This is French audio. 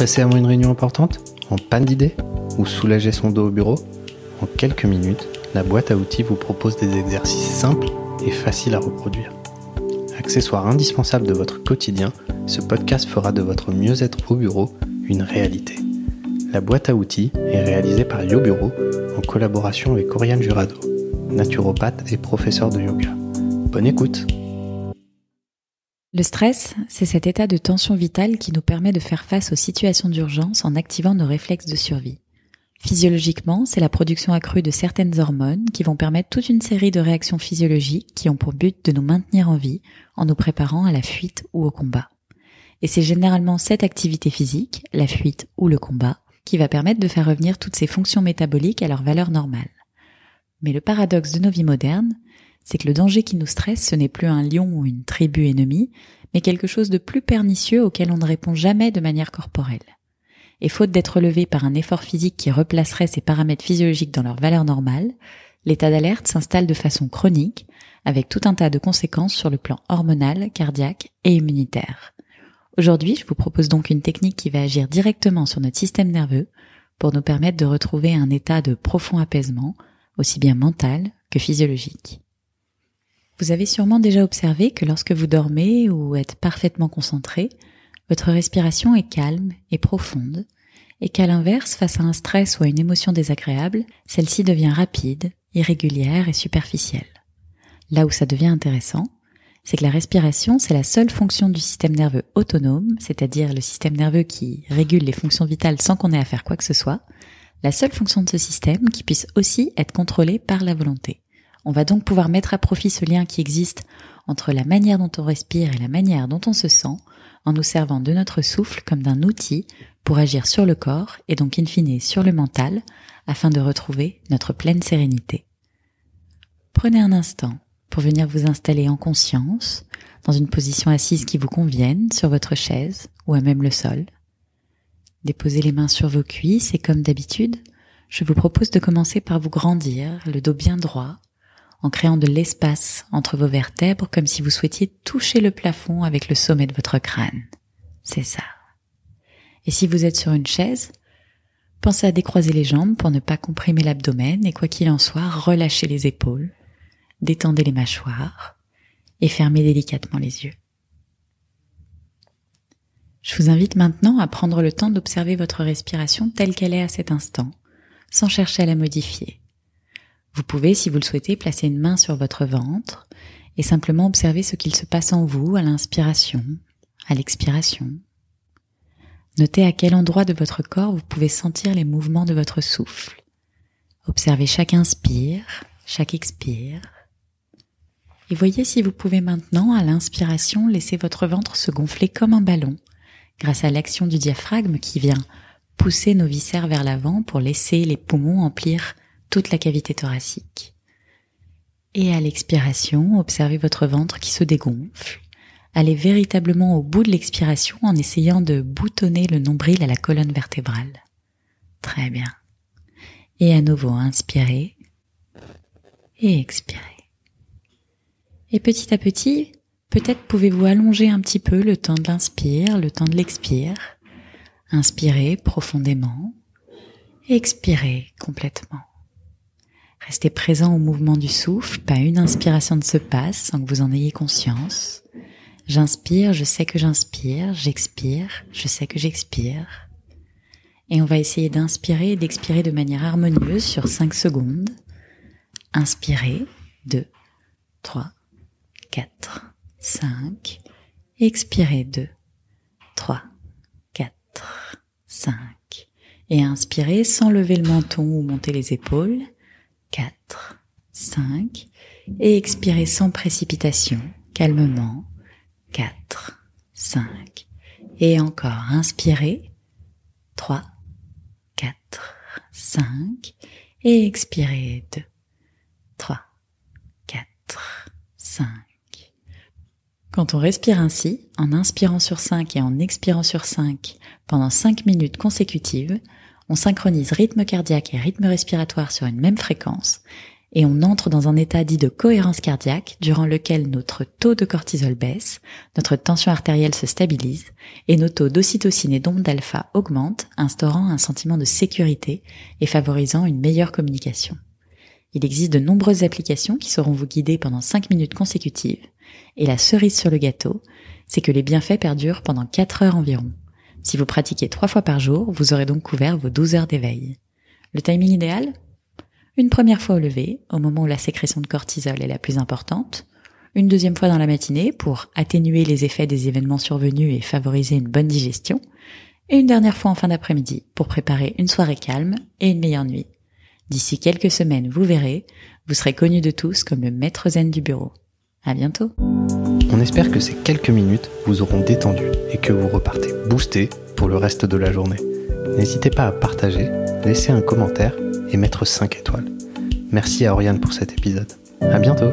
Stressé avant une réunion importante? En panne d'idées? Ou soulager son dos au bureau? En quelques minutes, la boîte à outils vous propose des exercices simples et faciles à reproduire. Accessoire indispensable de votre quotidien, ce podcast fera de votre mieux-être au bureau une réalité. La boîte à outils est réalisée par YoBureau en collaboration avec Oriane Jurado, naturopathe et professeur de yoga. Bonne écoute! Le stress, c'est cet état de tension vitale qui nous permet de faire face aux situations d'urgence en activant nos réflexes de survie. Physiologiquement, c'est la production accrue de certaines hormones qui vont permettre toute une série de réactions physiologiques qui ont pour but de nous maintenir en vie en nous préparant à la fuite ou au combat. Et c'est généralement cette activité physique, la fuite ou le combat, qui va permettre de faire revenir toutes ces fonctions métaboliques à leur valeur normale. Mais le paradoxe de nos vies modernes, c'est que le danger qui nous stresse, ce n'est plus un lion ou une tribu ennemie, mais quelque chose de plus pernicieux auquel on ne répond jamais de manière corporelle. Et faute d'être relevé par un effort physique qui replacerait ces paramètres physiologiques dans leur valeur normale, l'état d'alerte s'installe de façon chronique, avec tout un tas de conséquences sur le plan hormonal, cardiaque et immunitaire. Aujourd'hui, je vous propose donc une technique qui va agir directement sur notre système nerveux pour nous permettre de retrouver un état de profond apaisement, aussi bien mental que physiologique. Vous avez sûrement déjà observé que lorsque vous dormez ou êtes parfaitement concentré, votre respiration est calme et profonde, et qu'à l'inverse, face à un stress ou à une émotion désagréable, celle-ci devient rapide, irrégulière et superficielle. Là où ça devient intéressant, c'est que la respiration, c'est la seule fonction du système nerveux autonome, c'est-à-dire le système nerveux qui régule les fonctions vitales sans qu'on ait à faire quoi que ce soit, la seule fonction de ce système qui puisse aussi être contrôlée par la volonté. On va donc pouvoir mettre à profit ce lien qui existe entre la manière dont on respire et la manière dont on se sent, en nous servant de notre souffle comme d'un outil pour agir sur le corps et donc in fine sur le mental, afin de retrouver notre pleine sérénité. Prenez un instant pour venir vous installer en conscience, dans une position assise qui vous convienne, sur votre chaise ou à même le sol. Déposez les mains sur vos cuisses et comme d'habitude, je vous propose de commencer par vous grandir, le dos bien droit, en créant de l'espace entre vos vertèbres comme si vous souhaitiez toucher le plafond avec le sommet de votre crâne. C'est ça. Et si vous êtes sur une chaise, pensez à décroiser les jambes pour ne pas comprimer l'abdomen et quoi qu'il en soit, relâchez les épaules, détendez les mâchoires et fermez délicatement les yeux. Je vous invite maintenant à prendre le temps d'observer votre respiration telle qu'elle est à cet instant, sans chercher à la modifier. Vous pouvez, si vous le souhaitez, placer une main sur votre ventre et simplement observer ce qu'il se passe en vous à l'inspiration, à l'expiration. Notez à quel endroit de votre corps vous pouvez sentir les mouvements de votre souffle. Observez chaque inspire, chaque expire. Et voyez si vous pouvez maintenant, à l'inspiration, laisser votre ventre se gonfler comme un ballon, grâce à l'action du diaphragme qui vient pousser nos viscères vers l'avant pour laisser les poumons emplir toute la cavité thoracique. Et à l'expiration, observez votre ventre qui se dégonfle. Allez véritablement au bout de l'expiration en essayant de boutonner le nombril à la colonne vertébrale. Très bien. Et à nouveau, inspirez et expirez. Et petit à petit, peut-être pouvez-vous allonger un petit peu le temps de l'inspire, le temps de l'expire. Inspirez profondément, expirez complètement. Restez présent au mouvement du souffle, pas une inspiration ne se passe sans que vous en ayez conscience. J'inspire, je sais que j'inspire, j'expire, je sais que j'expire. Et on va essayer d'inspirer et d'expirer de manière harmonieuse sur 5 secondes. Inspirez, 2, 3, 4, 5. Expirez, 2, 3, 4, 5. Et inspirez sans lever le menton ou monter les épaules. 4, 5, et expirez sans précipitation, calmement, 4, 5, et encore, inspirez, 3, 4, 5, et expirez, 2, 3, 4, 5. Quand on respire ainsi, en inspirant sur 5 et en expirant sur 5 pendant 5 minutes consécutives, on synchronise rythme cardiaque et rythme respiratoire sur une même fréquence et on entre dans un état dit de cohérence cardiaque durant lequel notre taux de cortisol baisse, notre tension artérielle se stabilise et nos taux d'ocytocine et d'onde d'alpha augmentent, instaurant un sentiment de sécurité et favorisant une meilleure communication. Il existe de nombreuses applications qui sauront vous guider pendant 5 minutes consécutives et la cerise sur le gâteau, c'est que les bienfaits perdurent pendant 4 heures environ. Si vous pratiquez 3 fois par jour, vous aurez donc couvert vos 12 heures d'éveil. Le timing idéal ? Une première fois au lever, au moment où la sécrétion de cortisol est la plus importante, une deuxième fois dans la matinée pour atténuer les effets des événements survenus et favoriser une bonne digestion, et une dernière fois en fin d'après-midi pour préparer une soirée calme et une meilleure nuit. D'ici quelques semaines, vous verrez, vous serez connu de tous comme le maître zen du bureau. À bientôt. On espère que ces quelques minutes vous auront détendu et que vous repartez boosté pour le reste de la journée. N'hésitez pas à partager, laisser un commentaire et mettre 5 étoiles. Merci à Oriane pour cet épisode. À bientôt.